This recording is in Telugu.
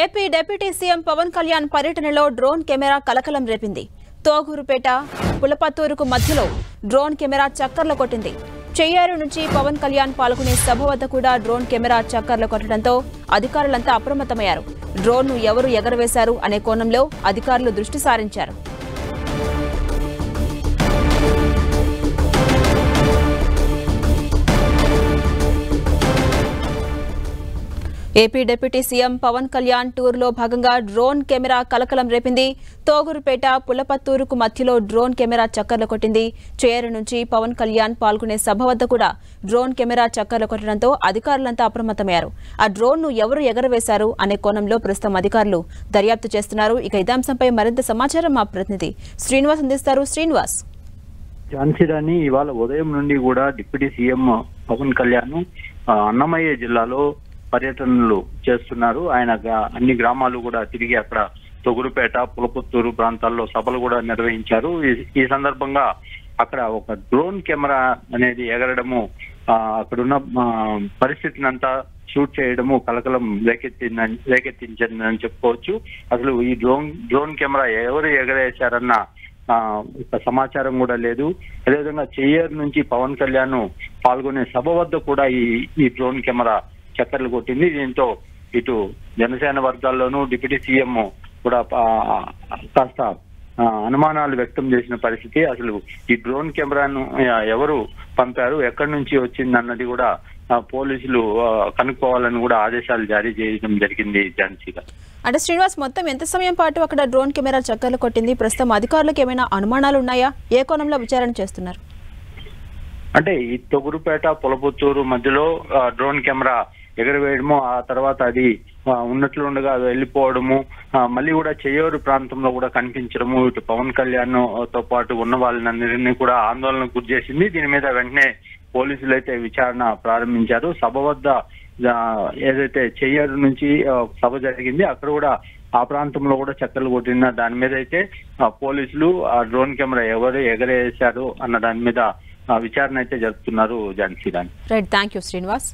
AP deputy CM Pawan Kalyan పర్యటనలో డ్రోన్ కెమెరా కలకలం రేపింది. తోగూరుపేట పులపత్తూరుకు మధ్యలో డ్రోన్ కెమెరా చక్కర్లు కొట్టింది. చెయ్యారు నుంచి పవన్ కళ్యాణ్ పాల్గొనే సభ వద్ద కూడా డ్రోన్ కెమెరా చక్కర్లు కొట్టడంతో అధికారులంతా అప్రమత్తమయ్యారు. డ్రోన్ను ఎవరు ఎగరవేశారు అనే కోణంలో అధికారులు దృష్టి సారించారు. AP deputy CM Pawan Kalyan టూర్లో భాగంగా డ్రోన్ కెమెరా కలకలం రేపింది. తోగూరుపేట పులపత్తూరుకు మధ్యలో డ్రోన్ కెమెరా చక్కర్లు కొట్టింది. చేరు నుంచి పవన్ కళ్యాణ్ పాల్గొనే సభ వద్ద కూడా డ్రోన్ కెమెరా చక్కర్లు కొట్టడంతో అధికారులంతా అప్రమత్తమయ్యారు. ఆ డ్రోన్ను ఎవరు ఎగరవేశారు అనే కోణంలో ప్రస్తుతం అధికారులు దర్యాప్తు చేస్తున్నారు. ఇక ఇదే అంశంపై మరింత సమాచారం మా ప్రతినిధి శ్రీనివాస్ అందిస్తారు. శ్రీనివాస్, ఝాన్సీ రాణి, ఇవాళ ఉదయం నుండి కూడా డిప్యూటీ సీఎం పవన్ కళ్యాణ్ అన్నమయ్య జిల్లాలో పర్యటనలు చేస్తున్నారు. ఆయన అన్ని గ్రామాలు కూడా తిరిగి అక్కడ తొగురుపేట, పులపత్తూరు ప్రాంతాల్లో సభలు కూడా నిర్వహించారు. ఈ సందర్భంగా అక్కడ ఒక డ్రోన్ కెమెరా అనేది ఎగరడము, అక్కడున్న పరిస్థితిని అంతా షూట్ చేయడము కలకలం రేకెత్తించిందని చెప్పుకోవచ్చు. అసలు ఈ డ్రోన్ కెమెరా ఎవరు ఎగరేశారన్న సమాచారం కూడా లేదు. అదేవిధంగా చెయ్యేరు నుంచి పవన్ కళ్యాణ్ పాల్గొనే సభ వద్ద కూడా ఈ డ్రోన్ కెమెరా చక్కర్లు కొట్టింది. దీంతో ఇటు జనసేన వర్గాల్లోనూ డిప్యూటీ సీఎం కూడా కాస్త అనుమానాలు వ్యక్తం చేసిన పరిస్థితి. అసలు ఈ డ్రోన్ కెమెరాను ఎవరు పంపారు, ఎక్కడి నుంచి వచ్చింది అన్నది కూడా పోలీసులు కనుక్కోవాలని కూడా ఆదేశాలు జారీ చేయడం జరిగింది. ఝాన్సీగా, అంటే శ్రీనివాస్, మొత్తం ఎంత సమయం పాటు అక్కడ డ్రోన్ కెమెరా చక్కర్లు కొట్టింది? ప్రస్తుతం అధికారులకు ఏమైనా అనుమానాలు ఉన్నాయా? ఏ కోణంలో విచారణ చేస్తున్నారు? అంటే ఈ తొగురుపేట, పులపత్తూరు మధ్యలో డ్రోన్ కెమెరా ఎగరవేయడము, ఆ తర్వాత అది ఉన్నట్లుండగా వెళ్ళిపోవడము, మళ్ళీ కూడా చెయ్యూరు ప్రాంతంలో కూడా కనిపించడము ఇటు పవన్ కళ్యాణ్ తో పాటు ఉన్న వాళ్ళందరినీ కూడా ఆందోళనకు గురి చేసింది. దీని మీద వెంటనే పోలీసులు అయితే విచారణ ప్రారంభించారు. సభ వద్ద ఏదైతే చెయ్యూరు నుంచి సభ జరిగింది అక్కడ కూడా ఆ ప్రాంతంలో కూడా చక్కర్లు కొట్టిన దాని మీద అయితే పోలీసులు ఆ డ్రోన్ కెమెరా ఎవరు ఎగరేశారు అన్న దాని మీద విచారణ అయితే జరుపుతున్నారు. Jhansi Rani. Right, thank you Srinivas.